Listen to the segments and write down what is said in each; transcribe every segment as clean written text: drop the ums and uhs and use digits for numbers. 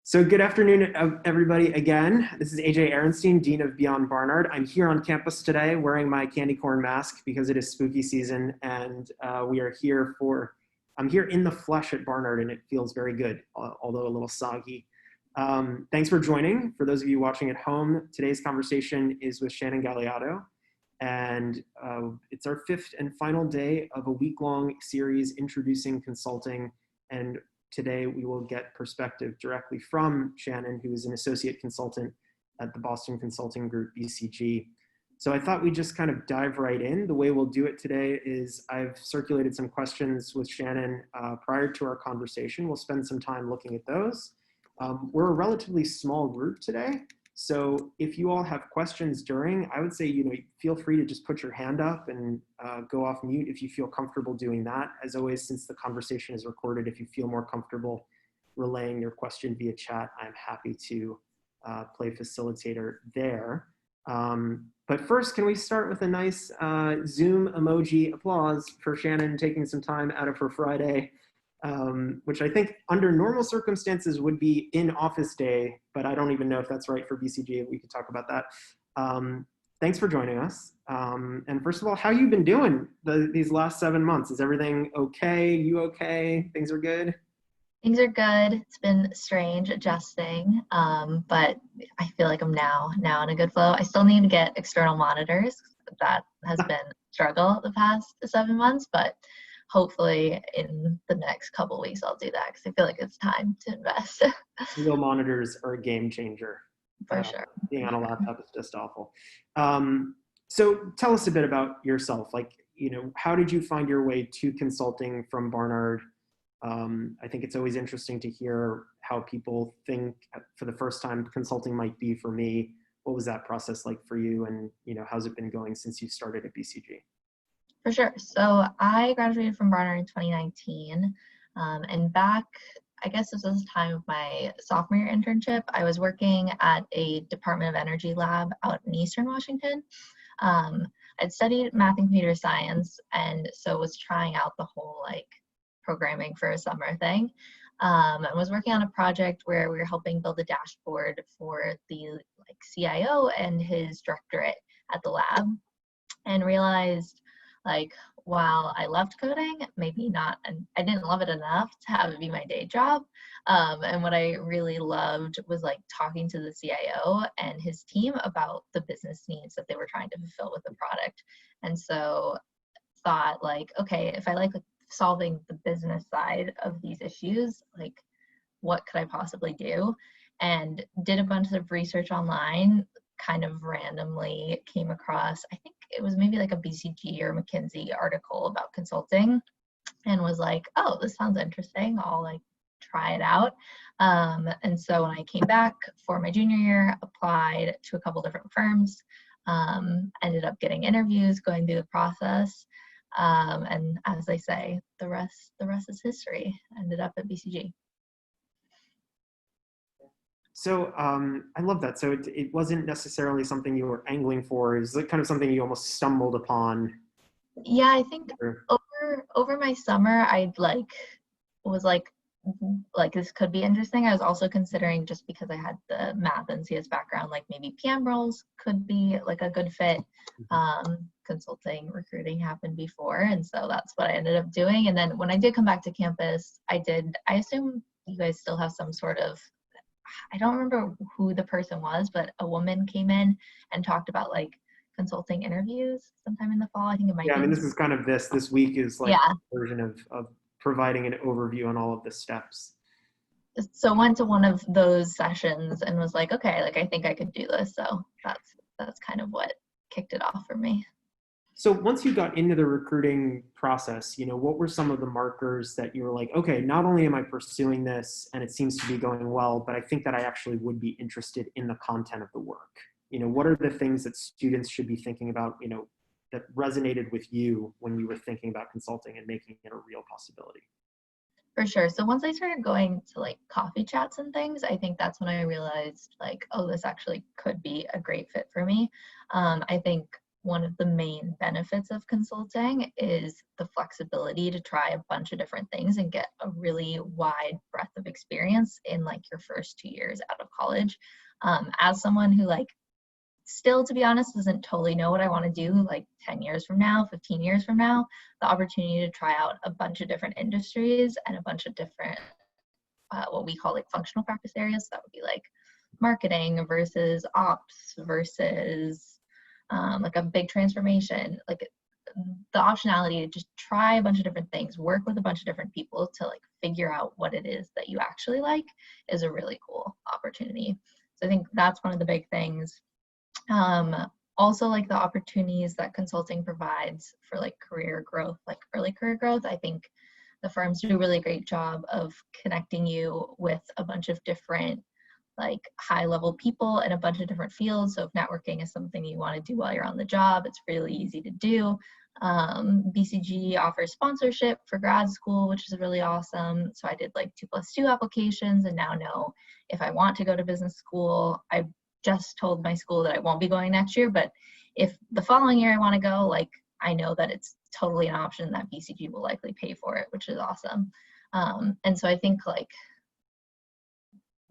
So good afternoon, everybody. Again, this is AJ Ehrenstein, Dean of Beyond Barnard. I'm here on campus today wearing my candy corn mask because it is spooky season, and I'm here in the flesh at Barnard, and it feels very good, although a little soggy. Thanks for joining. For those of you watching at home, today's conversation is with Shannon Galliotto, and it's our fifth and final day of a week-long series introducing consulting. And today, we will get perspective directly from Shannon, who is an associate consultant at the Boston Consulting Group, BCG. So I thought we'd just kind of dive right in. The way we'll do it today is I've circulated some questions with Shannon prior to our conversation. We'll spend some time looking at those. We're a relatively small group today. So if you all have questions during, I would say, feel free to just put your hand up and go off mute if you feel comfortable doing that. As always, since the conversation is recorded, if you feel more comfortable relaying your question via chat, I'm happy to play facilitator there. But first, can we start with a nice Zoom emoji applause for Shannon taking some time out of her Friday, which I think under normal circumstances would be in office day, but I don't even know if that's right for BCG. We could talk about that. Thanks for joining us. And first of all, how you been doing these last 7 months? Is everything okay? You okay? Things are good? Things are good. It's been strange adjusting, but I feel like I'm now in a good flow. I still need to get external monitors. That has been a struggle the past 7 months, but hopefully in the next couple weeks I'll do that because I feel like it's time to invest. Real monitors are a game changer. For sure. Being on a laptop is just awful. So tell us a bit about yourself. How did you find your way to consulting from Barnard? I think it's always interesting to hear how people think for the first time consulting might be for me. What was that process like for you? And, how's it been going since you started at BCG? For sure. So I graduated from Barnard in 2019. And back, I guess this was the time of my sophomore year internship, I was working at a Department of Energy lab out in Eastern Washington. I'd studied math and computer science, and so was trying out the whole programming for a summer thing. And was working on a project where we were helping build a dashboard for the CIO and his directorate at the lab, and realized while I loved coding, maybe not, and I didn't love it enough to have it be my day job. And what I really loved was talking to the CIO and his team about the business needs that they were trying to fulfill with the product. And so thought okay, if I like solving the business side of these issues, what could I possibly do? And did a bunch of research online, kind of randomly came across, I think it was maybe a BCG or McKinsey article about consulting, and was oh, this sounds interesting. I'll try it out. And so when I came back for my junior year, applied to a couple different firms, ended up getting interviews, going through the process. And as I say, the rest is history. Ended up at BCG. So I love that. So it wasn't necessarily something you were angling for. It was kind of something you almost stumbled upon. Yeah, I think over my summer, I was this could be interesting. I was also considering, just because I had the math and CS background, maybe PM roles could be a good fit. Consulting, recruiting happened before, and so that's what I ended up doing. And then when I did come back to campus, I assume you guys still have some sort of, I don't remember who the person was, but a woman came in and talked about consulting interviews sometime in the fall. I think it might be. Yeah, I mean, this is kind of this week is a version of providing an overview on all of the steps. So went to one of those sessions and was okay, I think I could do this. So that's kind of what kicked it off for me. So once you got into the recruiting process, what were some of the markers that you were okay, not only am I pursuing this and it seems to be going well, but I think that I actually would be interested in the content of the work? What are the things that students should be thinking about, that resonated with you when you were thinking about consulting and making it a real possibility? For sure. So once I started going to coffee chats and things, I think that's when I realized oh, this actually could be a great fit for me. I think one of the main benefits of consulting is the flexibility to try a bunch of different things and get a really wide breadth of experience in like your first 2 years out of college. As someone who like still, to be honest, doesn't totally know what I want to do like 10 years from now, 15 years from now, the opportunity to try out a bunch of different industries and a bunch of different what we call like functional practice areas. That would be like marketing versus ops versus like a big transformation, like the optionality to just try a bunch of different things, work with a bunch of different people to like figure out what it is that you actually like is a really cool opportunity. So I think that's one of the big things. Also like the opportunities that consulting provides for like career growth, like early career growth. I think the firms do a really great job of connecting you with a bunch of different like high level people in a bunch of different fields. So if networking is something you want to do while you're on the job, it's really easy to do. BCG offers sponsorship for grad school, which is really awesome. So I did like 2+2 applications and now know if I want to go to business school. I just told my school that I won't be going next year, but if the following year I want to go, like I know that it's totally an option that BCG will likely pay for it, which is awesome. And so I think like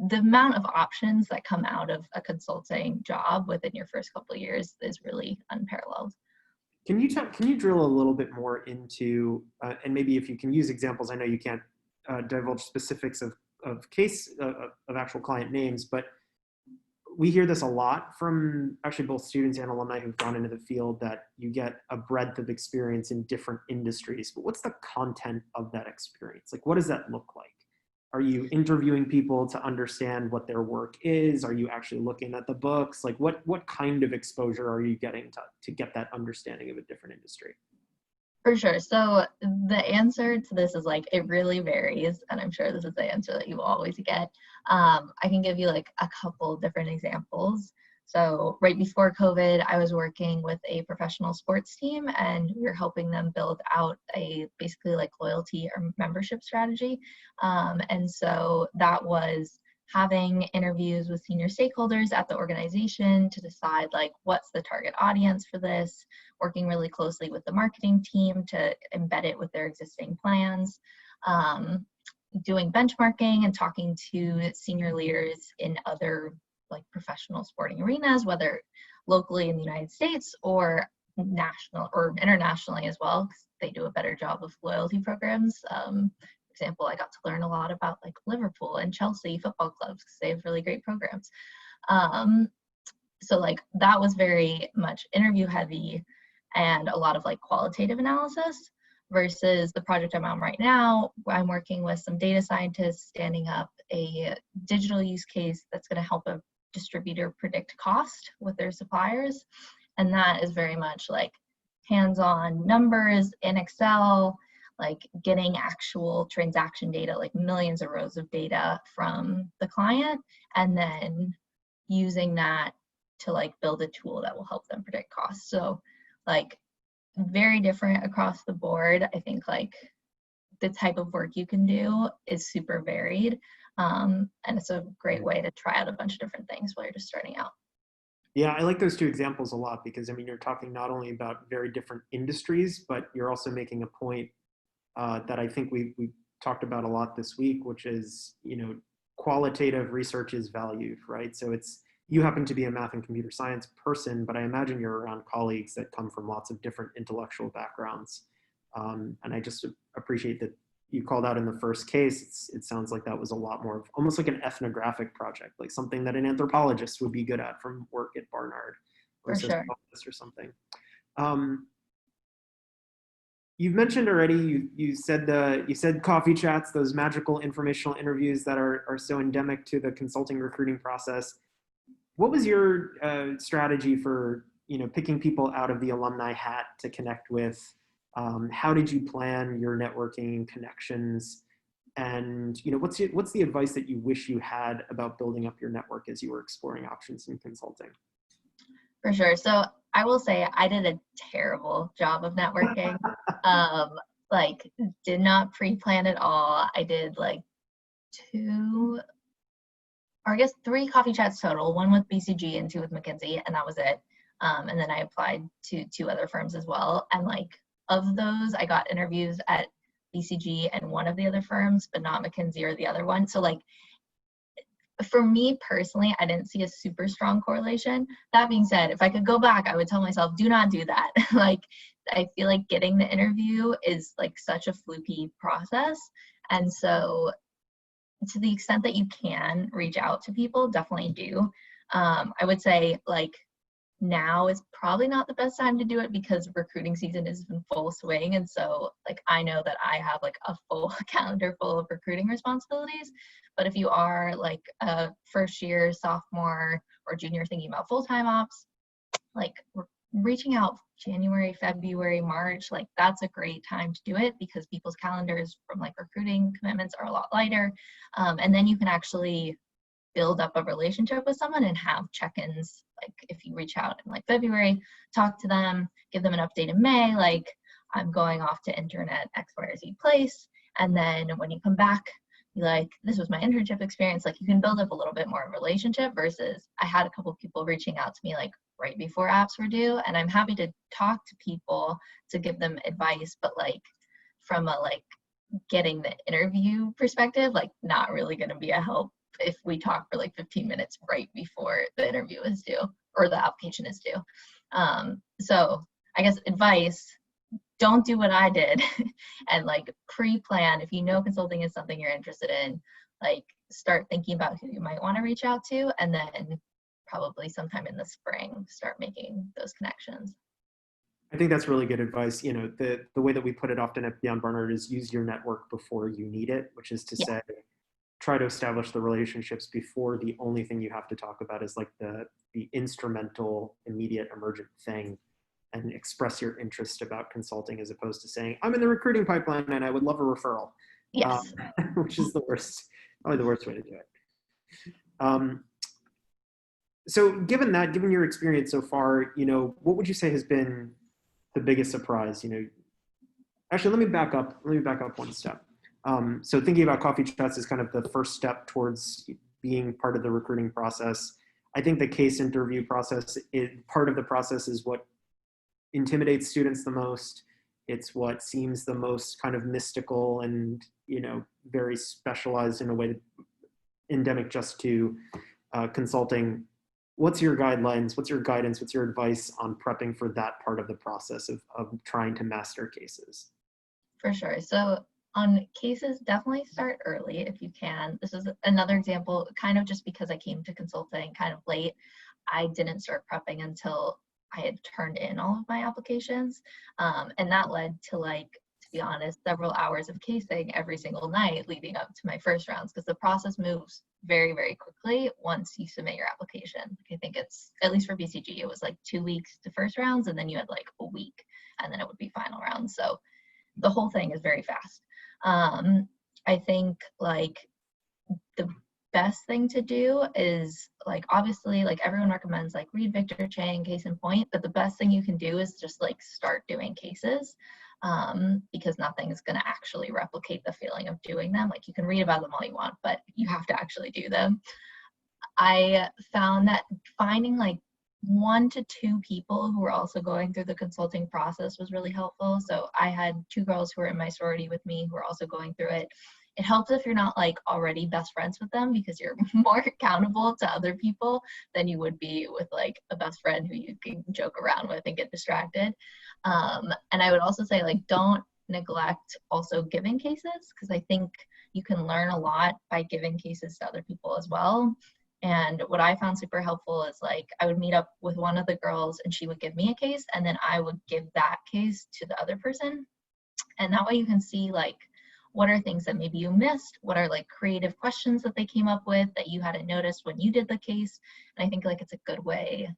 the amount of options that come out of a consulting job within your first couple of years is really unparalleled. Can you drill a little bit more into, and maybe if you can use examples, I know you can't divulge specifics of actual client names, but we hear this a lot from actually both students and alumni who've gone into the field, that you get a breadth of experience in different industries. But what's the content of that experience? Like, what does that look like? Are you interviewing people to understand what their work is? Are you actually looking at the books? Like, what kind of exposure are you getting to get that understanding of a different industry? For sure. So the answer to this is like, it really varies. And I'm sure this is the answer that you will always get. I can give you like a couple different examples. So right before COVID, I was working with a professional sports team and we were helping them build out a basically like loyalty or membership strategy. And so that was having interviews with senior stakeholders at the organization to decide like what's the target audience for this, working really closely with the marketing team to embed it with their existing plans, doing benchmarking and talking to senior leaders in other like professional sporting arenas, whether locally in the United States or national or internationally as well, because they do a better job of loyalty programs. For example, I got to learn a lot about like Liverpool and Chelsea football clubs because they have really great programs. So like that was very much interview heavy and a lot of like qualitative analysis, versus the project I'm on right now. I'm working with some data scientists standing up a digital use case that's going to help a distributor predict cost with their suppliers. And that is very much like hands-on numbers in Excel, like getting actual transaction data, like millions of rows of data from the client, and then using that to like build a tool that will help them predict costs. So like very different across the board. I think like the type of work you can do is super varied. And it's a great way to try out a bunch of different things while you're just starting out. Yeah, I like those two examples a lot because, I mean, you're talking not only about very different industries, but you're also making a point that I think we talked about a lot this week, which is, qualitative research is valued, right? So you happen to be a math and computer science person, but I imagine you're around colleagues that come from lots of different intellectual backgrounds. And I just appreciate that you called out in the first case. It sounds like that was a lot more of almost like an ethnographic project, like something that an anthropologist would be good at from work at Barnard or a sociologist or something. You've mentioned already, you said coffee chats, those magical informational interviews that are so endemic to the consulting recruiting process. What was your strategy for picking people out of the alumni hat to connect with? How did you plan your networking and connections? And what's the advice that you wish you had about building up your network as you were exploring options in consulting? For sure. So I will say I did a terrible job of networking. Like did not pre-plan at all. I did like 3 coffee chats total, one with BCG and 2 with McKinsey, and that was it. And then I applied to 2 other firms as well. And like of those, I got interviews at BCG and one of the other firms, but not McKinsey or the other one. So like, for me personally, I didn't see a super strong correlation. That being said, if I could go back, I would tell myself, do not do that. Like, I feel like getting the interview is like such a fluky process. And so to the extent that you can reach out to people, definitely do. I would say like now is probably not the best time to do it because recruiting season is in full swing. And so like, I know that I have like a full calendar full of recruiting responsibilities. But if you are like a first year sophomore or junior thinking about full-time ops, like reaching out January, February, March, like that's a great time to do it because people's calendars from like recruiting commitments are a lot lighter. And then you can actually build up a relationship with someone and have check-ins. Like if you reach out in like February, talk to them, give them an update in May, like I'm going off to intern at X, Y, or Z place. And then when you come back, be like, this was my internship experience. Like you can build up a little bit more relationship versus I had a couple of people reaching out to me like right before apps were due. And I'm happy to talk to people to give them advice, but like from a like getting the interview perspective, like not really going to be a help if we talk for like 15 minutes right before the interview is due or the application is due. So I guess advice, don't do what I did and like pre-plan. If you know consulting is something you're interested in, like start thinking about who you might want to reach out to, and then probably sometime in the spring start making those connections. I think that's really good advice. You know, the way that we put it often at Beyond Barnard is use your network before you need it, which is to Yeah. say, try to establish the relationships before the only thing you have to talk about is like the instrumental, immediate, emergent thing, and express your interest about consulting as opposed to saying, I'm in the recruiting pipeline and I would love a referral, Yes. which is the worst, probably the worst way to do it. So given that, given your experience so far, you know, what would you say has been the biggest surprise? You know, actually, let me back up one step. So thinking about coffee chats is kind of the first step towards being part of the recruiting process. I think the case interview process, part of the process is what intimidates students the most. It's what seems the most kind of mystical and, you know, very specialized in a way, endemic just to consulting. What's your guidelines? What's your guidance? What's your advice on prepping for that part of the process of trying to master cases? For sure. So on cases, definitely start early if you can. This is another example, kind of just because I came to consulting kind of late. I didn't start prepping until I had turned in all of my applications. And that led to, like, to be honest, several hours of casing every single night leading up to my first rounds, because the process moves very, very quickly once you submit your application. I think it's, at least for BCG, it was like 2 weeks to first rounds, and then you had like a week, and then it would be final rounds. So the whole thing is very fast. I think like the best thing to do is, like, obviously, like everyone recommends like read Victor Chang, case in point, but the best thing you can do is just like start doing cases, because nothing is going to actually replicate the feeling of doing them. Like you can read about them all you want, but you have to actually do them. I found that finding like 1 to 2 people who were also going through the consulting process was really helpful. So I had 2 girls who were in my sorority with me who were also going through it. It helps if you're not like already best friends with them, because you're more accountable to other people than you would be with like a best friend who you can joke around with and get distracted. And I would also say, like, don't neglect also giving cases, because I think you can learn a lot by giving cases to other people as well. And what I found super helpful is, like, I would meet up with one of the girls and she would give me a case, and then I would give that case to the other person. And that way you can see, like, what are things that maybe you missed? What are like creative questions that they came up with that you hadn't noticed when you did the case? And I think like it's a good way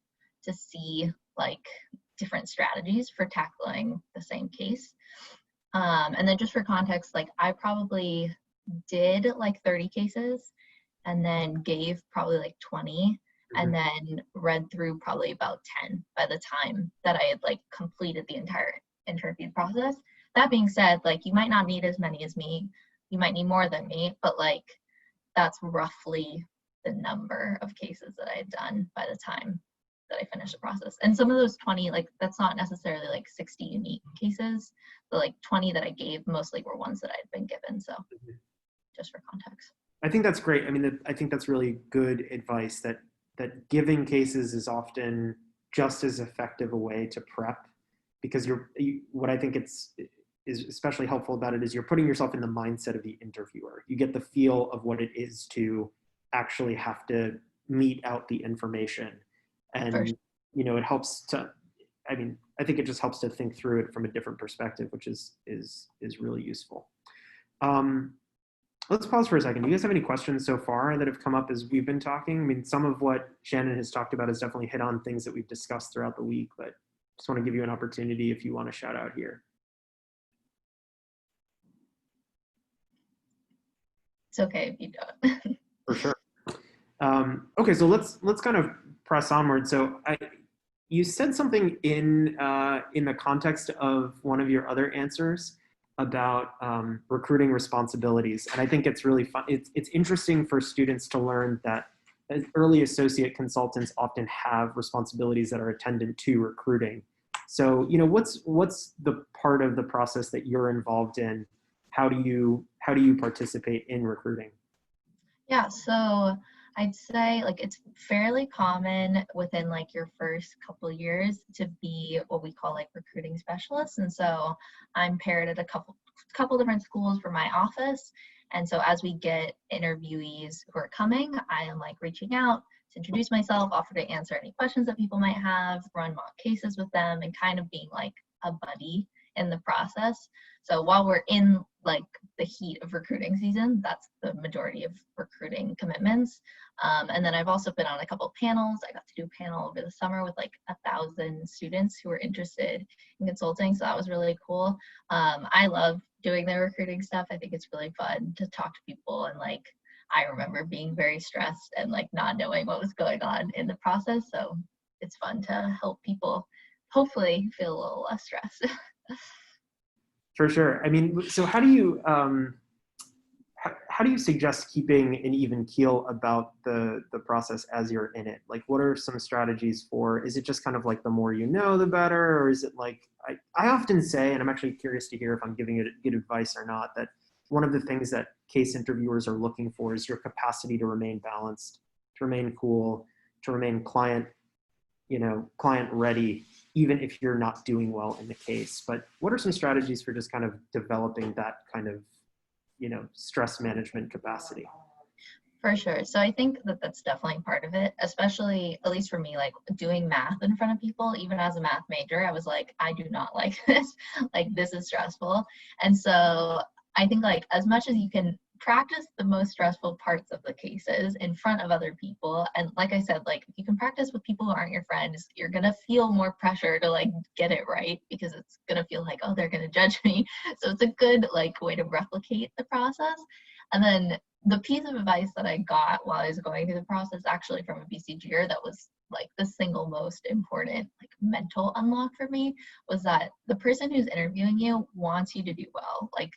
to see like different strategies for tackling the same case. And then just for context, like I probably did like 30 cases and then gave probably like 20, and then read through probably about 10 by the time that I had like completed the entire interview process. That being said, like you might not need as many as me, you might need more than me, but like that's roughly the number of cases that I had done by the time that I finished the process. And some of those 20, like that's not necessarily like 60 unique cases. The like 20 that I gave mostly were ones that I had been given. So just for context. I think that's great. I mean, I think that's really good advice that giving cases is often just as effective a way to prep, because what I think is especially helpful about it is you're putting yourself in the mindset of the interviewer. You get the feel of what it is to actually have to mete out the information. And, Sure. it helps to, I mean, I think it just helps to think through it from a different perspective, which is really useful. Let's pause for a second. Do you guys have any questions so far that have come up as we've been talking? I mean, some of what Shannon has talked about has definitely hit on things that we've discussed throughout the week, but just want to give you an opportunity if you want to shout out here. It's okay if you don't. For sure. Okay, so let's kind of press onward. So you said something in the context of one of your other answers about recruiting responsibilities, and I think it's really fun. It's interesting for students to learn that as early associate consultants often have responsibilities that are attendant to recruiting. So, what's the part of the process that you're involved in? How do you participate in recruiting? Yeah, so I'd say like it's fairly common within like your first couple years to be what we call like recruiting specialists. And so I'm paired at a couple different schools for my office. And so as we get interviewees who are coming, I am like reaching out to introduce myself, offer to answer any questions that people might have, run mock cases with them, and kind of being like a buddy in the process. So while we're in like the heat of recruiting season, that's the majority of recruiting commitments. And then I've also been on a couple of panels. I got to do a panel over the summer with like 1,000 students who were interested in consulting. So that was really cool. I love doing the recruiting stuff. I think it's really fun to talk to people, and like I remember being very stressed and like not knowing what was going on in the process. So it's fun to help people hopefully feel a little less stressed. For sure. I mean, so how do you suggest keeping an even keel about the process as you're in it? Like, what are some strategies for? Is it just kind of like the more you know, the better, or is it like I often say, and I'm actually curious to hear if I'm giving it good advice or not, that one of the things that case interviewers are looking for is your capacity to remain balanced, to remain cool, to remain client ready, even if you're not doing well in the case. But what are some strategies for just kind of developing that kind of, stress management capacity? For sure. So I think that that's definitely part of it, especially at least for me, like doing math in front of people, even as a math major, I was like, I do not like this. Like, this is stressful. And so I think like as much as you can practice the most stressful parts of the cases in front of other people. And like I said, like if you can practice with people who aren't your friends, you're going to feel more pressure to like get it right, because it's going to feel like, oh, they're going to judge me. So it's a good like way to replicate the process. And then the piece of advice that I got while I was going through the process, actually from a BCGer, that was like the single most important like mental unlock for me, was that the person who's interviewing you wants you to do well. Like,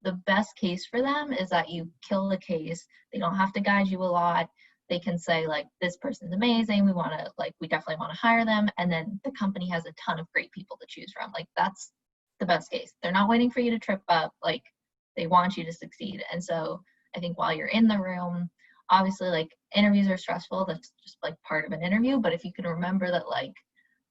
the best case for them is that you kill the case. They don't have to guide you a lot. They can say like, this person's amazing. We definitely want to hire them. And then the company has a ton of great people to choose from. Like, that's the best case. They're not waiting for you to trip up. Like, they want you to succeed. And so I think while you're in the room, obviously like interviews are stressful. That's just like part of an interview. But if you can remember that like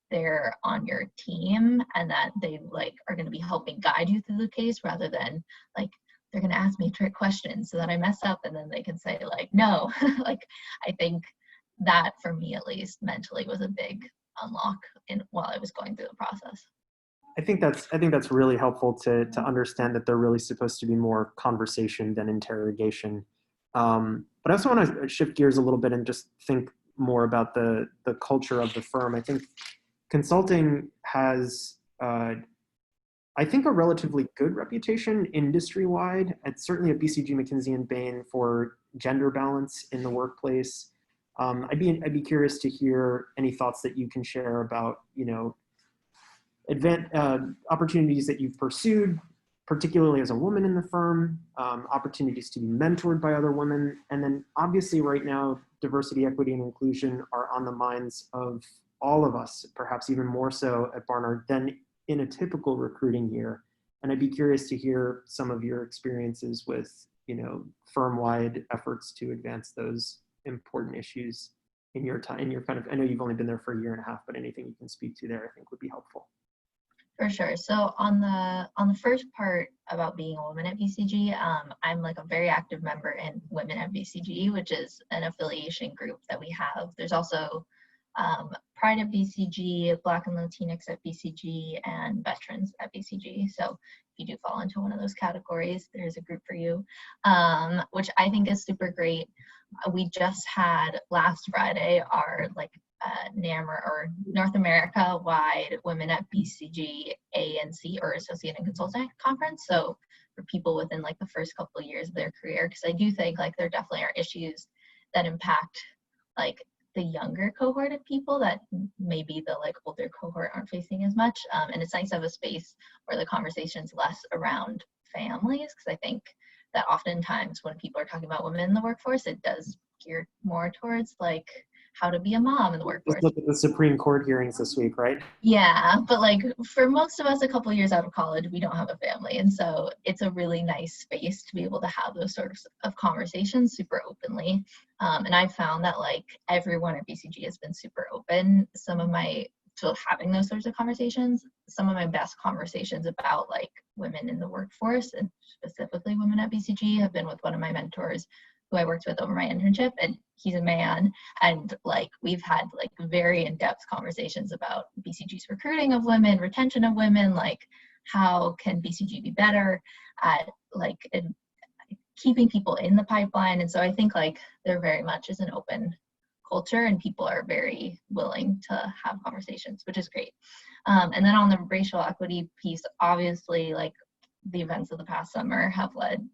they're on your team and that they like are going to be helping guide you through the case, rather than like they're going to ask me trick questions so that I mess up and then they can say like no. Like, I think that for me at least mentally was a big unlock while I was going through the process. I think that's really helpful to understand that they're really supposed to be more conversation than interrogation. But I also want to shift gears a little bit and just think more about the culture of the firm. I think consulting has, I think, a relatively good reputation industry-wide. It's certainly at BCG, McKinsey, and Bain for gender balance in the workplace. I'd be curious to hear any thoughts that you can share about, opportunities that you've pursued, particularly as a woman in the firm, opportunities to be mentored by other women, and then obviously right now, diversity, equity, and inclusion are on the minds of all of us, perhaps even more so at Barnard than in a typical recruiting year. And I'd be curious to hear some of your experiences with, firm-wide efforts to advance those important issues in your time, in your kind of, I know you've only been there for a year and a half, but anything you can speak to there, I think would be helpful. For sure. So on the first part about being a woman at BCG, I'm like a very active member in Women at BCG, which is an affiliation group that we have. There's also Pride at BCG, Black and Latinx at BCG, and Veterans at BCG. So if you do fall into one of those categories, there's a group for you, which I think is super great. We just had last Friday our NAMR, or North America wide Women at BCG ANC, or Associate and Consultant Conference. So for people within like the first couple of years of their career, because I do think like there definitely are issues that impact like the younger cohort of people that maybe the like older cohort aren't facing as much. And it's nice to have a space where the conversation's less around families, because I think that oftentimes when people are talking about women in the workforce, it does gear more towards like how to be a mom in the workforce. Just look at the Supreme Court hearings this week, right? Yeah, but like for most of us a couple years out of college, we don't have a family. And so it's a really nice space to be able to have those sorts of conversations super openly. And I found that like everyone at BCG has been super open. So having those sorts of conversations, some of my best conversations about like women in the workforce and specifically women at BCG have been with one of my mentors who I worked with over my internship, and he's a man, and like we've had like very in-depth conversations about BCG's recruiting of women, retention of women, like how can BCG be better at like keeping people in the pipeline. And so I think like there very much is an open culture and people are very willing to have conversations, which is great. And then on the racial equity piece, obviously like the events of the past summer have led,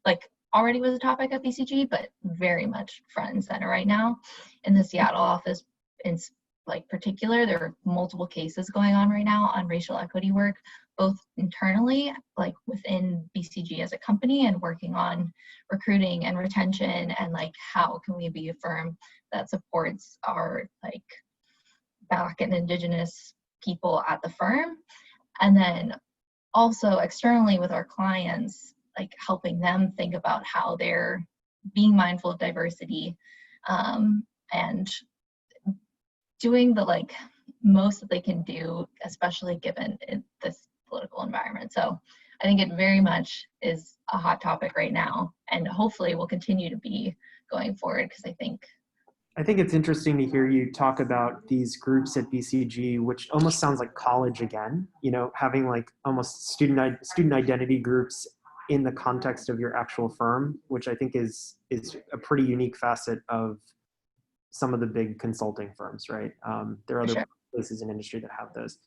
like already was a topic at BCG, but very much front and center right now. In the Seattle office, in like particular, there are multiple cases going on right now on racial equity work, both internally, like within BCG as a company, and working on recruiting and retention, and like how can we be a firm that supports our like Black and Indigenous people at the firm, and then also externally with our clients, like helping them think about how they're being mindful of diversity, and doing the like most that they can do, especially given this political environment. So I think it very much is a hot topic right now, and hopefully will continue to be going forward, because I think it's interesting to hear you talk about these groups at BCG, which almost sounds like college again, having like almost student identity groups in the context of your actual firm, which I think is a pretty unique facet of some of the big consulting firms, right? There are other places in industry that have those.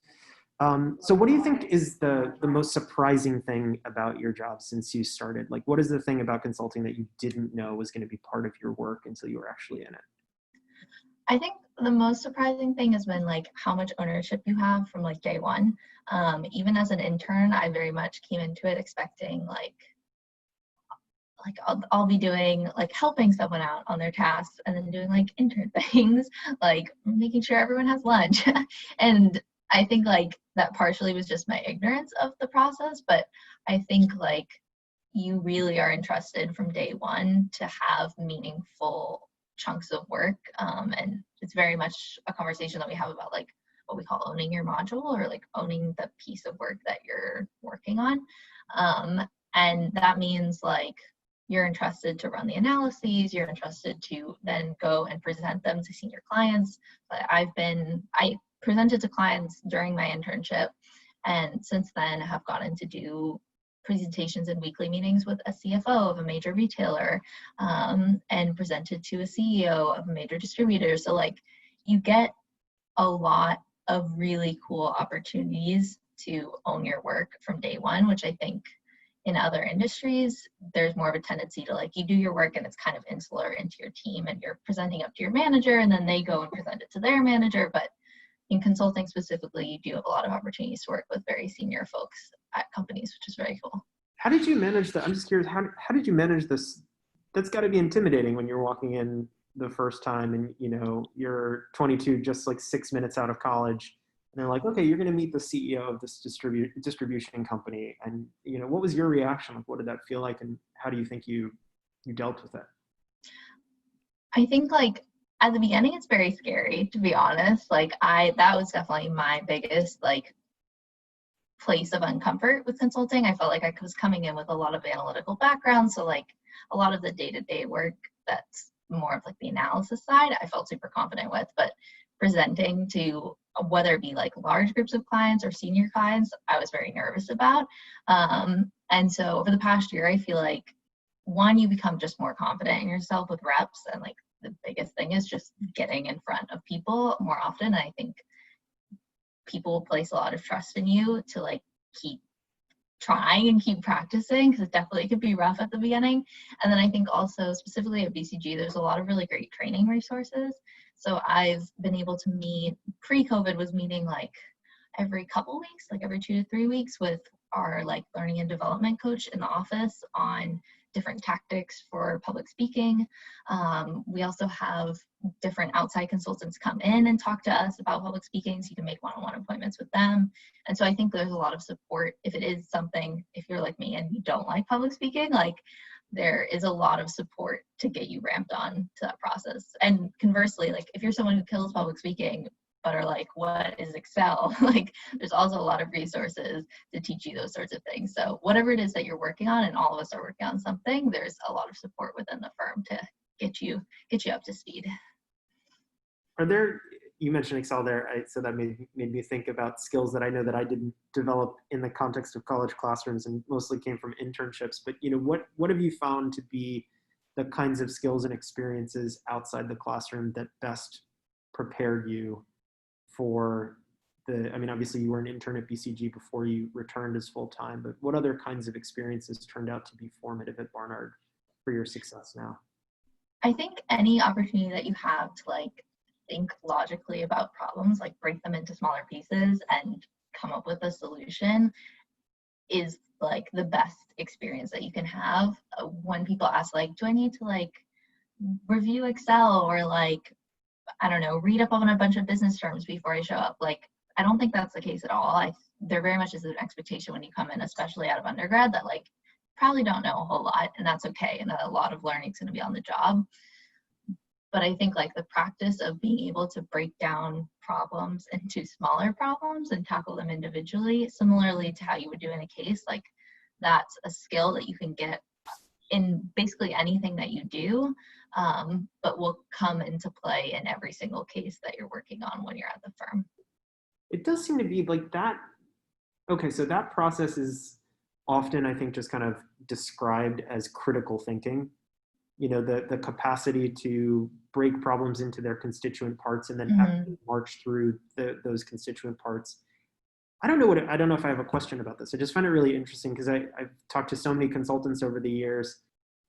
So what do you think is the most surprising thing about your job since you started? Like, what is the thing about consulting that you didn't know was going to be part of your work until you were actually in it? I think the most surprising thing has been like how much ownership you have from like day one. Even as an intern, I very much came into it expecting like I'll be doing like helping someone out on their tasks, and then doing like intern things, like making sure everyone has lunch. And I think like that partially was just my ignorance of the process, but I think like you really are entrusted from day one to have meaningful chunks of work, and it's very much a conversation that we have about like what we call owning your module, or like owning the piece of work that you're working on, and that means like you're entrusted to run the analyses, you're entrusted to then go and present them to senior clients. But I presented to clients during my internship, and since then have gotten to do presentations and weekly meetings with a CFO of a major retailer, and presented to a CEO of a major distributor. So like you get a lot of really cool opportunities to own your work from day one, which I think in other industries, there's more of a tendency to like you do your work and it's kind of insular into your team, and you're presenting up to your manager and then they go and present it to their manager. But in consulting specifically, you do have a lot of opportunities to work with very senior folks at companies, which is very cool. How did you manage that? I'm just curious, how did you manage this? That's got to be intimidating when you're walking in the first time and, you're 22, just like 6 minutes out of college, and they're like, okay, you're going to meet the CEO of this distribution company. And, what was your reaction? Like, what did that feel like? And how do you think you dealt with it? I think like at the beginning it's very scary, to be honest. Like that was definitely my biggest like place of uncomfort with consulting. I felt like I was coming in with a lot of analytical background, so like a lot of the day-to-day work that's more of like the analysis side I felt super confident with, but presenting to whether it be like large groups of clients or senior clients, I was very nervous about. And so over the past year, I feel like one, you become just more confident in yourself with reps, and like the biggest thing is just getting in front of people more often. I think people place a lot of trust in you to like keep trying and keep practicing, because it definitely could be rough at the beginning. And then I think also specifically at BCG, there's a lot of really great training resources. So I've been able to meet, pre-COVID was meeting like every couple weeks, like every 2 to 3 weeks, with our like learning and development coach in the office on different tactics for public speaking. We also have different outside consultants come in and talk to us about public speaking, so you can make one-on-one appointments with them. And so I think there's a lot of support if it is something, if you're like me and you don't like public speaking, like there is a lot of support to get you ramped on to that process. And conversely, like if you're someone who kills public speaking but are like, what is Excel? Like there's also a lot of resources to teach you those sorts of things. So whatever it is that you're working on, and all of us are working on something, there's a lot of support within the firm to get you up to speed. You mentioned Excel there, so that made me think about skills that I know that I didn't develop in the context of college classrooms and mostly came from internships. But what have you found to be the kinds of skills and experiences outside the classroom that best prepared you for obviously you were an intern at BCG before you returned as full-time, but what other kinds of experiences turned out to be formative at Barnard for your success now? I think any opportunity that you have to like think logically about problems, like break them into smaller pieces and come up with a solution, is like the best experience that you can have. When people ask like, do I need to like review Excel or like, I don't know, read up on a bunch of business terms before I show up, like I don't think that's the case at all. There very much is an expectation when you come in, especially out of undergrad, that like probably don't know a whole lot, and that's okay, and that a lot of learning is going to be on the job. But I think like the practice of being able to break down problems into smaller problems and tackle them individually, similarly to how you would do in a case, like that's a skill that you can get in basically anything that you do, but will come into play in every single case that you're working on when you're at the firm. It does seem to be like that. Okay, so that process is often, I think, just kind of described as critical thinking. The capacity to break problems into their constituent parts and then actually march through those constituent parts. I don't know if I have a question about this. I just find it really interesting because I've talked to so many consultants over the years,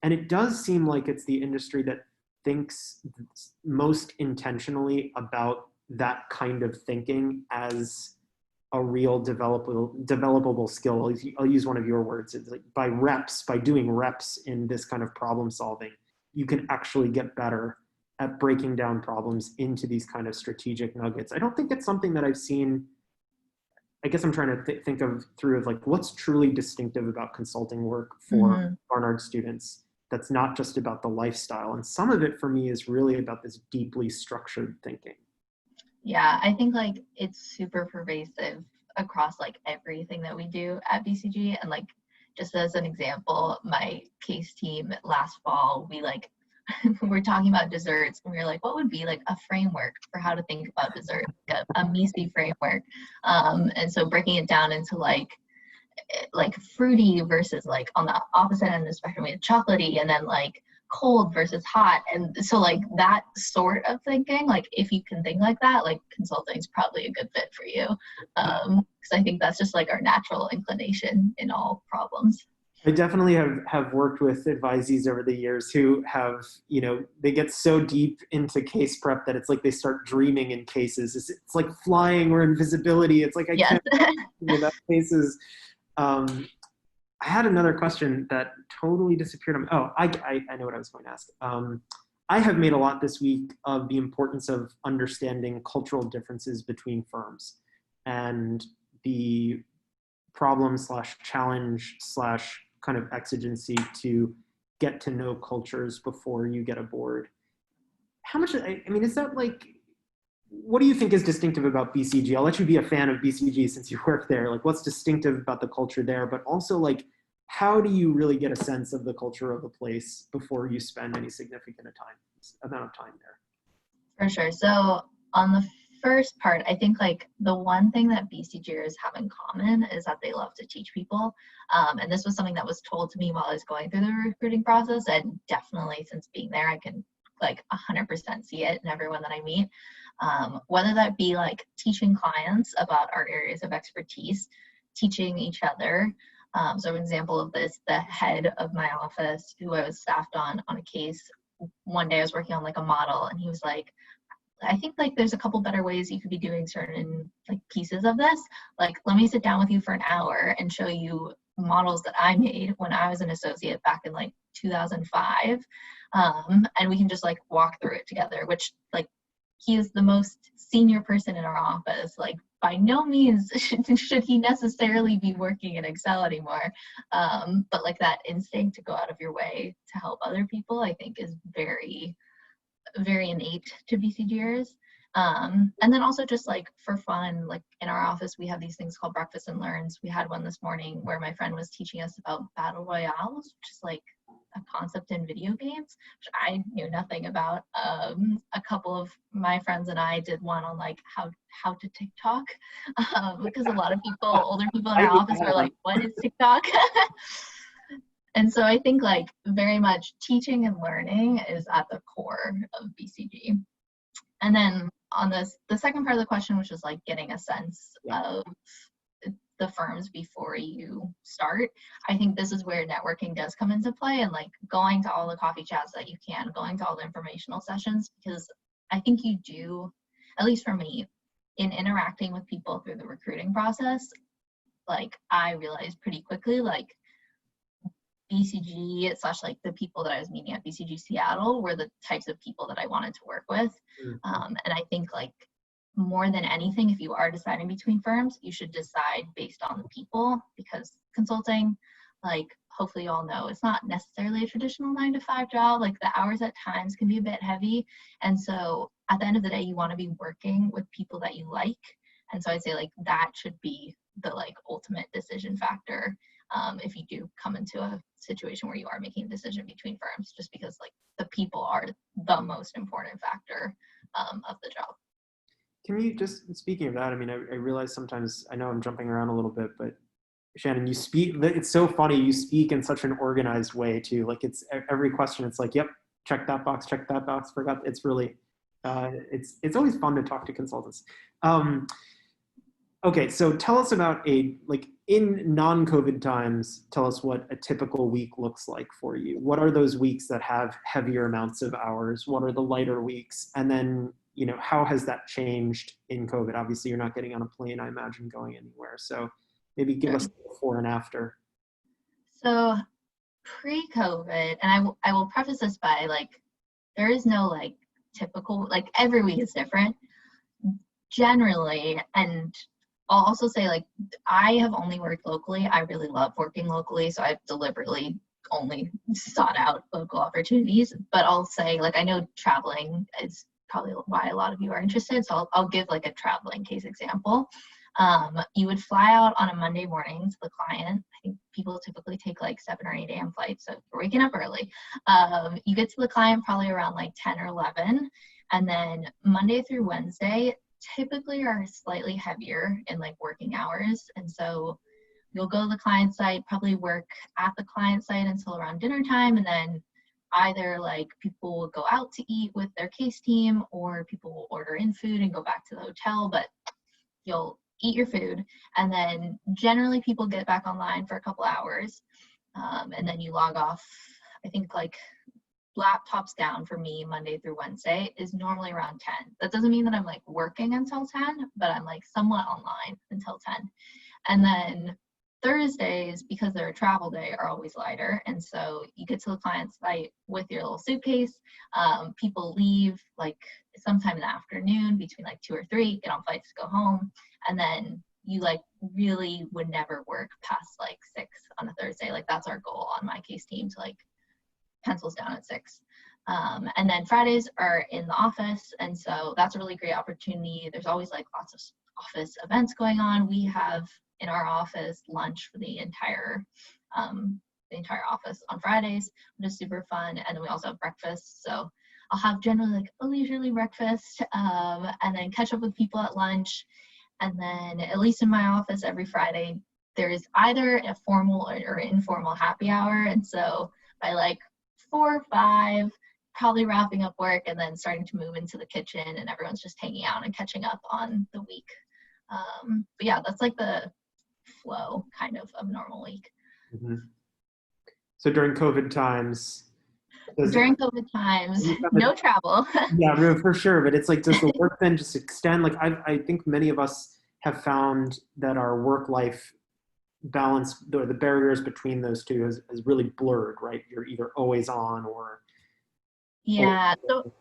and it does seem like it's the industry that thinks most intentionally about that kind of thinking as a real developable skill. I'll use one of your words. It's like by doing reps in this kind of problem solving, you can actually get better at breaking down problems into these kind of strategic nuggets. I don't think it's something that I've seen. I guess I'm trying to think through like what's truly distinctive about consulting work for Barnard students that's not just about the lifestyle. And some of it for me is really about this deeply structured thinking. Yeah, I think like it's super pervasive across like everything that we do at BCG. And like, just as an example, my case team last fall, we like, we're talking about desserts, and we were like, what would be like a framework for how to think about dessert, a MISI framework. And so breaking it down into like fruity versus like on the opposite end of the spectrum, we had chocolatey, and then like cold versus hot. And so like that sort of thinking, like if you can think like that, like consulting is probably a good fit for you. Because I think that's just like our natural inclination in all problems. I definitely have worked with advisees over the years who have, they get so deep into case prep that it's like they start dreaming in cases. It's like flying or invisibility. It's like, I Yes. can't, that cases. I had another question that totally disappeared. I know what I was going to ask. I have made a lot this week of the importance of understanding cultural differences between firms and the problem slash challenge slash kind of exigency to get to know cultures before you get aboard. How much, I mean, is that like, what do you think is distinctive about BCG? I'll let you be a fan of BCG since you work there. Like, what's distinctive about the culture there? But also, like, how do you really get a sense of the culture of a place before you spend any significant amount of time there? For sure. So on the first part, I think like the one thing that BCGers have in common is that they love to teach people. And this was something that was told to me while I was going through the recruiting process. And definitely since being there, I can like 100% see it in everyone that I meet. Whether that be like teaching clients about our areas of expertise, teaching each other. So an example of this, the head of my office who I was staffed on a case, one day I was working on like a model and he was like, I think like there's a couple better ways you could be doing certain like pieces of this. Like, let me sit down with you for an hour and show you models that I made when I was an associate back in like 2005. And we can just like walk through it together, which like he is the most senior person in our office. Like by no means should he necessarily be working in Excel anymore. But like that instinct to go out of your way to help other people, I think is very, very innate to BCGers. And then also just like for fun, like in our office, we have these things called breakfast and learns. We had one this morning where my friend was teaching us about battle royales, which is like a concept in video games, which I knew nothing about. A couple of my friends and I did one on like how to TikTok, because a lot of people, older people in our office were like, what is TikTok? And so I think like very much teaching and learning is at the core of BCG. And then on the second part of the question, which is like getting a sense of the firms before you start, I think this is where networking does come into play, and like going to all the coffee chats that you can, going to all the informational sessions, because I think you do, at least for me, in interacting with people through the recruiting process, like I realized pretty quickly, like BCG / like the people that I was meeting at BCG Seattle were the types of people that I wanted to work with. And I think like more than anything, if you are deciding between firms, you should decide based on the people, because consulting, like hopefully you all know, it's not necessarily a traditional 9-to-5 job. Like the hours at times can be a bit heavy. And so at the end of the day, you want to be working with people that you like. And so I'd say like that should be the like ultimate decision factor. If you do come into a situation where you are making a decision between firms, just because like the people are the most important factor of the job. Can you just, speaking of that, I mean, I realize sometimes, I know I'm jumping around a little bit, but Shannon, you speak, it's so funny, you speak in such an organized way too. Like it's every question, it's like, yep, check that box, forgot. It's really, it's always fun to talk to consultants. Okay, so tell us about like in non-COVID times, tell us what a typical week looks like for you. What are those weeks that have heavier amounts of hours? What are the lighter weeks? And then, you know, how has that changed in COVID? Obviously, you're not getting on a plane, I imagine, going anywhere. So maybe give us before and after. So pre-COVID, and I will preface this by like, there is no like typical, like every week is different generally. And I'll also say like, I have only worked locally. I really love working locally. So I've deliberately only sought out local opportunities, but I'll say like, I know traveling is probably why a lot of you are interested. So I'll give like a traveling case example. You would fly out on a Monday morning to the client. I think people typically take like 7 or 8 a.m. flights, so you're waking up early. You get to the client probably around like 10 or 11, and then Monday through Wednesday typically are slightly heavier in like working hours. And so you'll go to the client site, probably work at the client site until around dinner time, and then either like people will go out to eat with their case team, or people will order in food and go back to the hotel, but you'll eat your food, and then generally people get back online for a couple hours, and then you log off. I think like laptops down for me Monday through Wednesday is normally around 10. That doesn't mean that I'm like working until 10, but I'm like somewhat online until 10. And then Thursdays, because they're a travel day, are always lighter. And so you get to the client site with your little suitcase. People leave like sometime in the afternoon between like 2 or 3, get on flights to go home. And then you like really would never work past like 6 on a Thursday. Like that's our goal on my case team, to like pencils down at 6. And then Fridays are in the office. And so that's a really great opportunity. There's always like lots of office events going on. We have in our office lunch for the entire office on Fridays, which is super fun. And then we also have breakfast. So I'll have generally like a leisurely breakfast, and then catch up with people at lunch. And then at least in my office every Friday, there is either a formal or informal happy hour. And so by like 4 or 5, probably wrapping up work and then starting to move into the kitchen, and everyone's just hanging out and catching up on the week. But yeah, that's like the flow kind of normal week. Mm-hmm. So during COVID times, no travel. Yeah, no, for sure. But it's like, does the work then just extend? Like, I think many of us have found that our work-life balance, the barriers between those two is really blurred, right? You're either always on or. Yeah. So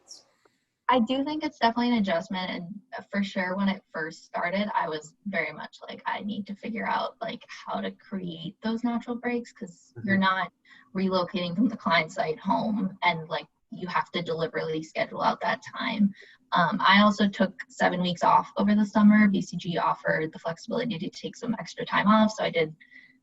I do think it's definitely an adjustment, and for sure when it first started, I was very much like, I need to figure out like how to create those natural breaks, because you're not relocating from the client site home, and like you have to deliberately schedule out that time. I also took 7 weeks off over the summer. BCG offered the flexibility to take some extra time off, so I did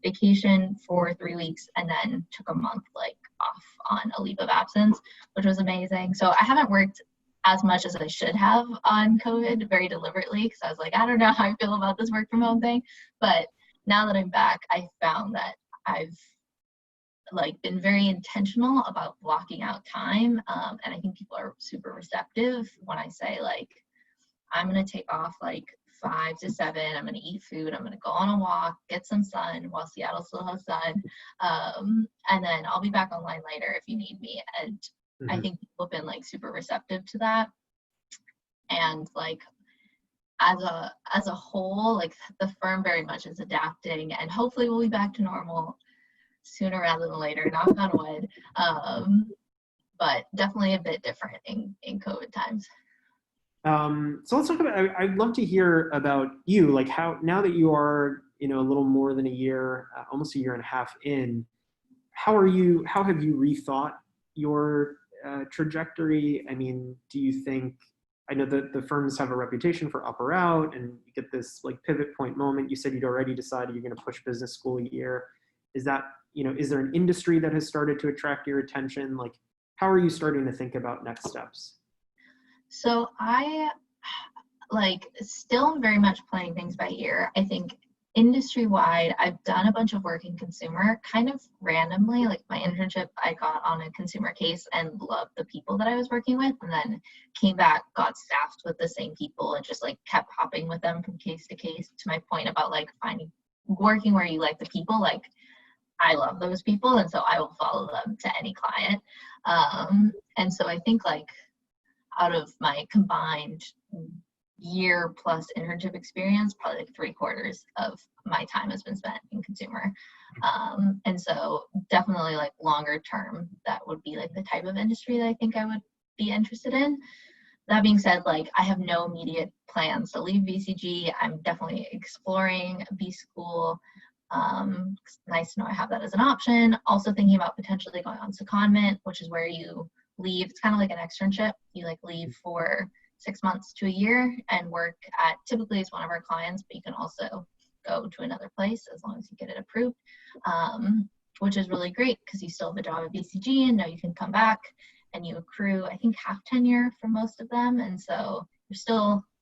vacation for 3 weeks and then took a month like off on a leave of absence, which was amazing. So I haven't worked as much as I should have on COVID, very deliberately, because I was like, I don't know how I feel about this work from home thing. But now that I'm back, I found that I've like been very intentional about blocking out time. And I think people are super receptive when I say like, I'm going to take off like 5 to 7, I'm going to eat food, I'm going to go on a walk, get some sun while Seattle still has sun. And then I'll be back online later if you need me. And I think people have been like super receptive to that. And like as a whole, like the firm very much is adapting, and hopefully we'll be back to normal sooner rather than later, knock on wood. But definitely a bit different in COVID times. So let's talk about, I'd love to hear about you, like how, now that you are, a little more than a year, almost a year and a half in, how have you rethought your trajectory? I mean, do you think, I know that the firms have a reputation for up or out, and you get this like pivot point moment. You said you'd already decided you're going to push business school a year. Is that, is there an industry that has started to attract your attention? Like, how are you starting to think about next steps? So I like still very much playing things by ear. I think industry-wide, I've done a bunch of work in consumer kind of randomly. Like my internship, I got on a consumer case and loved the people that I was working with, and then came back, got staffed with the same people, and just like kept hopping with them from case to case. To my point about like working where you like the people, like I love those people, and so I will follow them to any client. And so I think like out of my combined year plus internship experience, probably like 3/4 of my time has been spent in consumer. And so definitely like longer term, that would be like the type of industry that I think I would be interested in. That being said, like I have no immediate plans to leave BCG. I'm definitely exploring B school. It's nice to know I have that as an option. Also thinking about potentially going on secondment, which is where you leave. It's kind of like an externship. You like leave for 6 months to a year and work at, typically it's one of our clients, but you can also go to another place as long as you get it approved, which is really great because you still have a job at BCG and now you can come back and you accrue, I think, half tenure for most of them. And so you're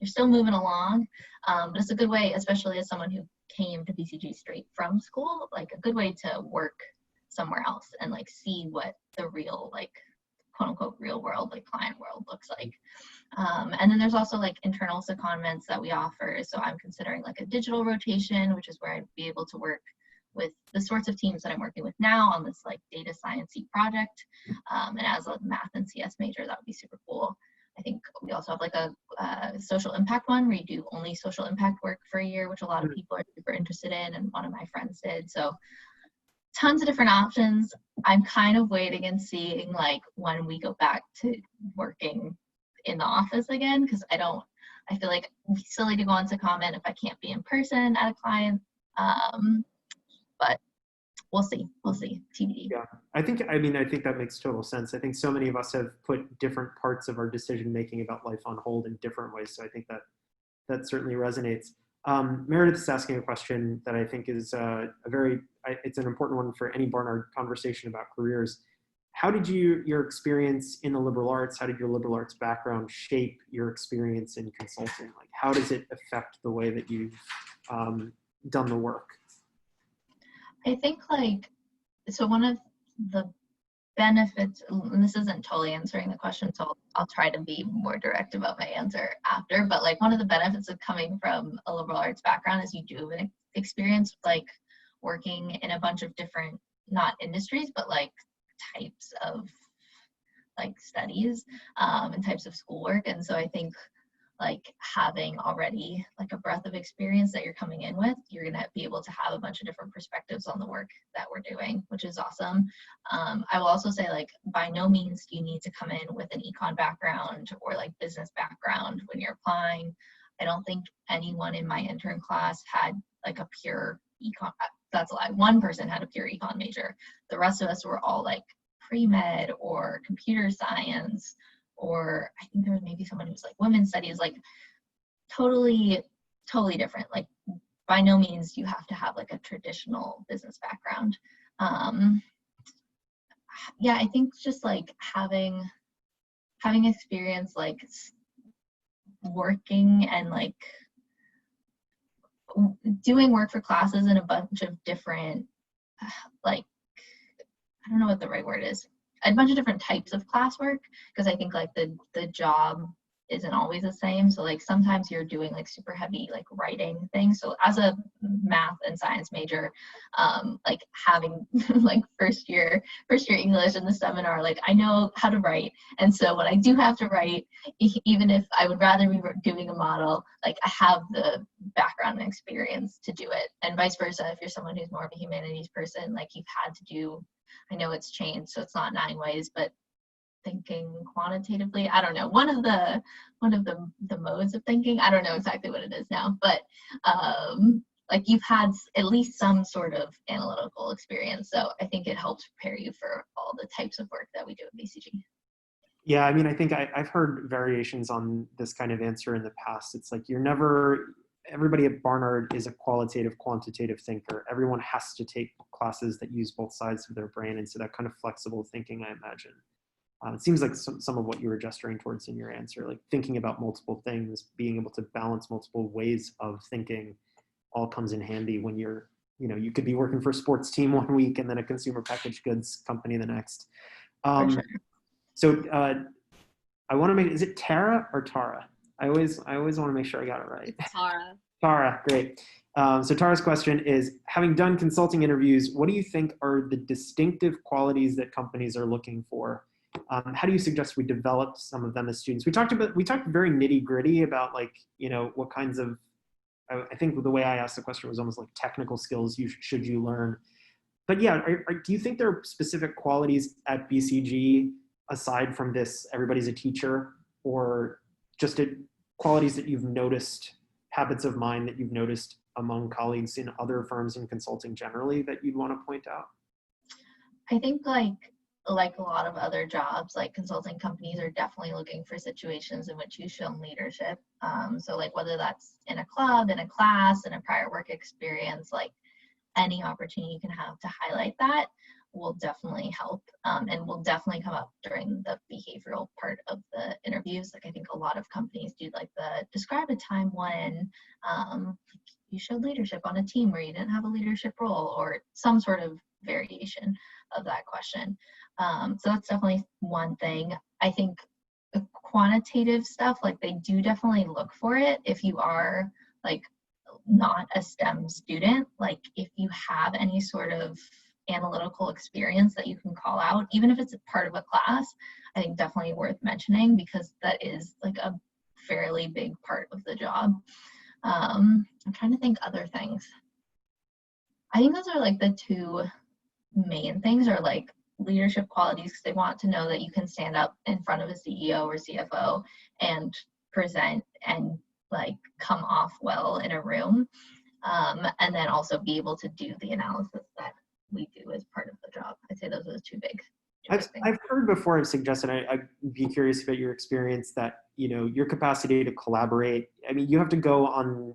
still moving along. But it's a good way, especially as someone who came to BCG straight from school, like a good way to work somewhere else and like see what the real like quote unquote real world, like client world looks like. And then there's also like internal secondments that we offer. So I'm considering like a digital rotation, which is where I'd be able to work with the sorts of teams that I'm working with now on this like data science-y project. And as a math and CS major, that would be super cool. I think we also have like a social impact one where you do only social impact work for a year, which a lot of people are super interested in, and one of my friends did. So tons of different options. I'm kind of waiting and seeing like when we go back to working in the office again, because I feel like it'd be silly to go on to comment if I can't be in person at a client. But we'll see. TBD. Yeah, I think that makes total sense. I think so many of us have put different parts of our decision making about life on hold in different ways. So I think that certainly resonates. Meredith is asking a question that I think is it's an important one for any Barnard conversation about careers. How did your experience in the liberal arts, how did your liberal arts background shape your experience in consulting? Like, how does it affect the way that you've done the work? I think so one of the benefits, and this isn't totally answering the question, so I'll try to be more direct about my answer after, but like one of the benefits of coming from a liberal arts background is you do have an experience like working in a bunch of different, not industries, but like types of like studies and types of schoolwork. And so I think like having already like a breadth of experience that you're coming in with, you're going to be able to have a bunch of different perspectives on the work that we're doing, which is awesome. I will also say like by no means do you need to come in with an econ background or like business background when you're applying. I don't think anyone in my intern class had like a pure econ. That's a lie. One person had a pure econ major. The rest of us were all like pre-med or computer science, or I think there was maybe someone who's like women's studies, like totally different. Like by no means you have to have like a traditional business background. Yeah, I think just like having experience like working and like doing work for classes in a bunch of different like, I don't know what the right word is, a bunch of different types of classwork, because I think like the job isn't always the same. So like sometimes you're doing like super heavy like writing things. So as a math and science major, like having like first year English in the seminar, like I know how to write. And so when I do have to write, even if I would rather be doing a model, like I have the background and experience to do it. And vice versa, if you're someone who's more of a humanities person, like you've had to do, I know it's changed, so it's not 9 ways, but thinking quantitatively, I don't know, one of the modes of thinking, I don't know exactly what it is now, but like you've had at least some sort of analytical experience, so I think it helps prepare you for all the types of work that we do at BCG. Yeah, I mean, I think I've heard variations on this kind of answer in the past. It's like everybody at Barnard is a quantitative thinker. Everyone has to take classes that use both sides of their brain, and so that kind of flexible thinking, I imagine. It seems like some of what you were gesturing towards in your answer, like thinking about multiple things, being able to balance multiple ways of thinking, all comes in handy when you could be working for a sports team one week and then a consumer packaged goods company the next. For sure. So I want to make, is it Tara or Tara? I always want to make sure I got it right. It's Tara. Tara, great. So Tara's question is, having done consulting interviews, what do you think are the distinctive qualities that companies are looking for? How do you suggest we develop some of them as students? We talked very nitty gritty about like, what kinds of, I think the way I asked the question was almost like technical skills should you learn. But yeah, do you think there are specific qualities at BCG aside from this, everybody's a teacher, or just qualities that you've noticed, habits of mind that you've noticed among colleagues in other firms in consulting generally that you'd want to point out? I think like a lot of other jobs, like consulting companies are definitely looking for situations in which you've shown leadership. So like whether that's in a club, in a class, in a prior work experience, like any opportunity you can have to highlight that will definitely help, and will definitely come up during the behavioral part of the interviews. Like I think a lot of companies do like the describe a time when you showed leadership on a team where you didn't have a leadership role, or some sort of variation of that question. So that's definitely one thing. I think the quantitative stuff, like they do definitely look for it if you are like not a STEM student. Like if you have any sort of analytical experience that you can call out, even if it's a part of a class, I think definitely worth mentioning, because that is like a fairly big part of the job. I'm trying to think other things. I think those are like the two main things, are like leadership qualities, because they want to know that you can stand up in front of a CEO or CFO and present and like come off well in a room, and then also be able to do the analysis that we do as part of the job. I'd say those are the two big things. I've heard before and suggested, I'd be curious about your experience, that, you know, your capacity to collaborate. I mean, you have to go on,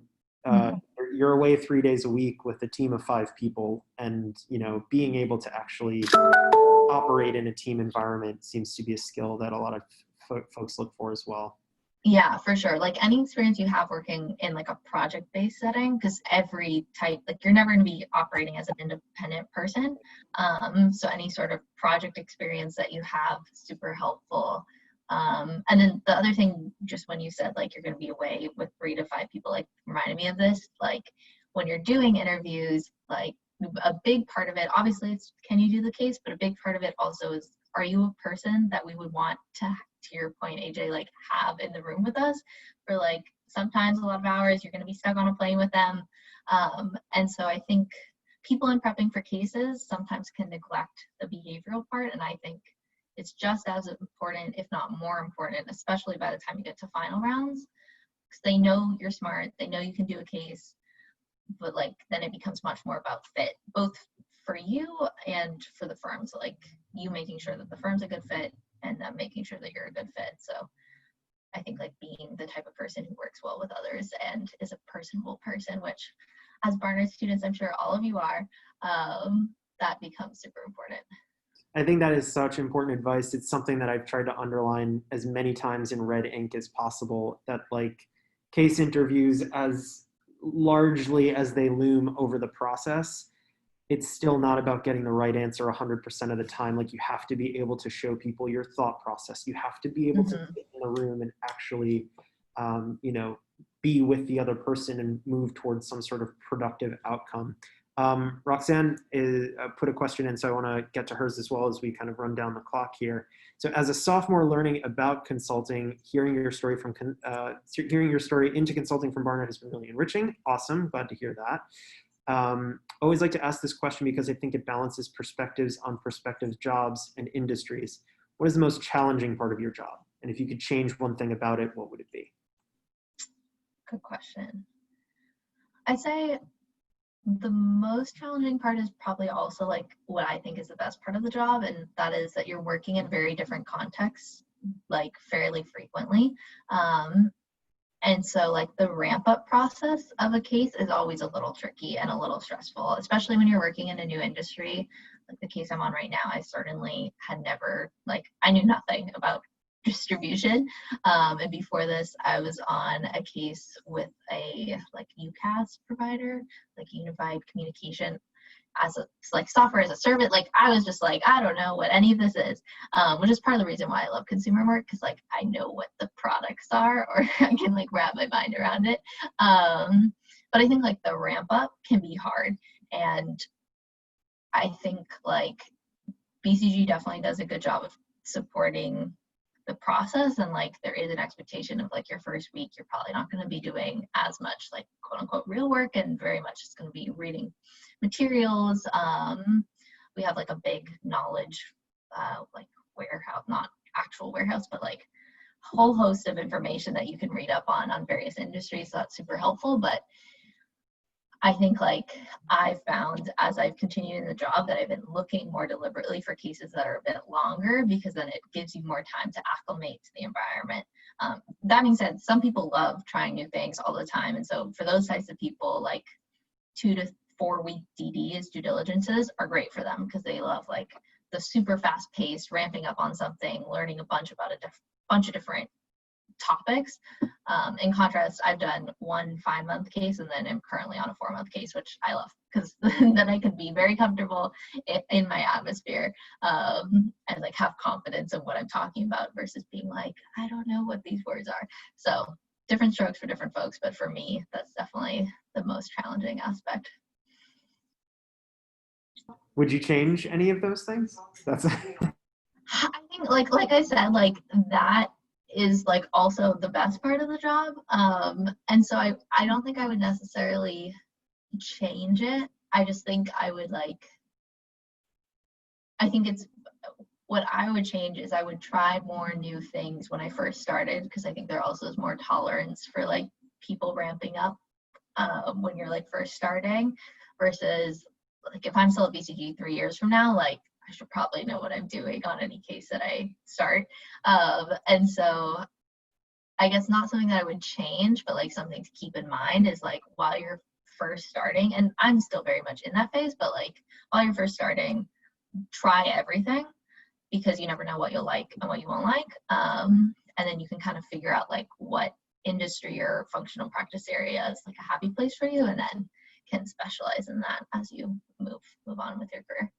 you're away 3 days a week with a team of 5 people, and, you know, being able to actually operate in a team environment seems to be a skill that a lot of folks look for as well. Yeah, for sure. Like any experience you have working in like a project-based setting, because every type, like you're never going to be operating as an independent person. So any sort of project experience that you have, super helpful. And then the other thing, just when you said like you're going to be away with 3 to 5 people, like reminded me of this. Like when you're doing interviews, like a big part of it, obviously it's can you do the case, but a big part of it also is, are you a person that we would want to your point, AJ, like have in the room with us for like sometimes a lot of hours. You're going to be stuck on a plane with them. And so I think people in prepping for cases sometimes can neglect the behavioral part. And I think it's just as important, if not more important, especially by the time you get to final rounds, because they know you're smart. They know you can do a case, but like then it becomes much more about fit, both for you and for the firm. So like you making sure that the firm's a good fit, and them making sure that you're a good fit. So I think like being the type of person who works well with others and is a personable person, which as Barnard students, I'm sure all of you are, that becomes super important. I think that is such important advice. It's something that I've tried to underline as many times in red ink as possible, that like case interviews, as largely as they loom over the process, it's still not about getting the right answer 100% of the time. Like you have to be able to show people your thought process. You have to be able to sit in a room and actually, you know, be with the other person and move towards some sort of productive outcome. Roxanne put a question in, so I want to get to hers as well as we kind of run down the clock here. So as a sophomore learning about consulting, hearing your story into consulting from Barnard has been really enriching. Awesome, glad to hear that. Always like to ask this question because I think it balances perspectives on prospective jobs and industries. What is the most challenging part of your job? And if you could change one thing about it, what would it be? Good question. I'd say the most challenging part is probably also like what I think is the best part of the job, and that is that you're working in very different contexts, like fairly frequently. And so like the ramp up process of a case is always a little tricky and a little stressful, especially when you're working in a new industry. Like the case I'm on right now, I certainly had never, like I knew nothing about distribution. And before this, I was on a case with a like UCaaS provider, like unified communication as a like software as a service. Like I was just like, I don't know what any of this is, which is part of the reason why I love consumer work, because like I know what the products are, or I can like wrap my mind around it. But I think like the ramp up can be hard, and I think like BCG definitely does a good job of supporting the process, and like there is an expectation of like your first week you're probably not going to be doing as much like quote unquote real work, and very much it's going to be reading materials. We have like a big knowledge like warehouse, not actual warehouse, but like whole host of information that you can read up on various industries, so that's super helpful. But I think like I've found as I've continued in the job that I've been looking more deliberately for cases that are a bit longer, because then it gives you more time to acclimate to the environment. That being said, some people love trying new things all the time. And so for those types of people, like 2 to 4 week DDs, due diligences, are great for them, because they love like the super fast paced ramping up on something, learning a bunch about a bunch of different topics. In contrast, I've done 1 5-month case, and then I'm currently on a 4-month case, which I love, because then I can be very comfortable in my atmosphere, and like have confidence in what I'm talking about, versus being like, I don't know what these words are. So different strokes for different folks, but for me, that's definitely the most challenging aspect. Would you change any of those things? That's I think like I said, like that is like also the best part of the job. And so I don't think I would necessarily change it. I just think I would like, I think it's, what I would change is I would try more new things when I first started, because I think there also is more tolerance for like people ramping up when you're like first starting, versus like if I'm still at BCG 3 years from now, like I should probably know what I'm doing on any case that I start. And so I guess not something that I would change, but like something to keep in mind is like while you're first starting, and I'm still very much in that phase, but like while you're first starting, try everything, because you never know what you'll like and what you won't like. And then you can kind of figure out like what industry or functional practice area is like a happy place for you, and then can specialize in that as you move on with your career.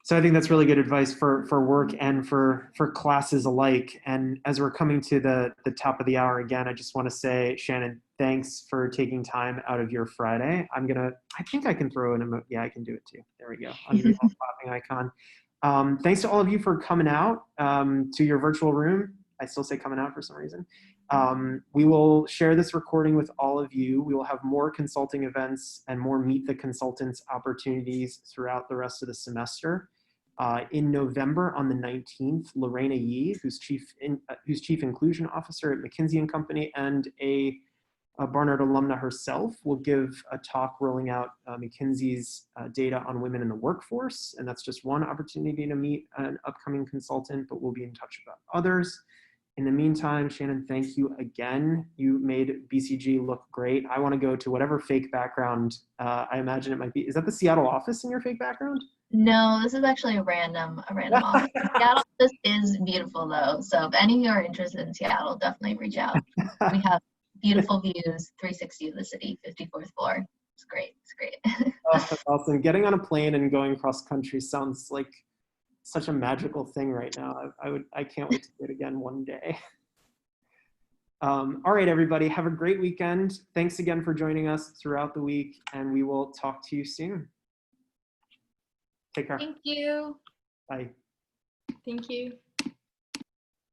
So I think that's really good advice for work and for classes alike. And as we're coming to the top of the hour again, I just want to say, Shannon, thanks for taking time out of your Friday. I think I can throw in a, yeah, I can do it too. There we go. On your little clapping icon. Thanks to all of you for coming out to your virtual room. I still say coming out for some reason. We will share this recording with all of you. We will have more consulting events and more Meet the Consultants opportunities throughout the rest of the semester. In November on the 19th, Lorena Yee, who's Chief Inclusion Officer at McKinsey & Company and a Barnard alumna herself, will give a talk rolling out McKinsey's data on women in the workforce. And that's just one opportunity to meet an upcoming consultant, but we'll be in touch about others. In the meantime, Shannon, thank you again. You made BCG look great. I want to go to whatever fake background I imagine it might be. Is that the Seattle office in your fake background? No, this is actually a random office. Seattle office is beautiful though. So if any of you are interested in Seattle, definitely reach out. We have beautiful views, 360 of the city, 54th floor. It's great. It's great. Oh, that's awesome. Getting on a plane and going cross country sounds like such a magical thing right now. I can't wait to do it again one day. All right, everybody, have a great weekend. Thanks again for joining us throughout the week, and we will talk to you soon. Take care. Thank you. Bye. Thank you.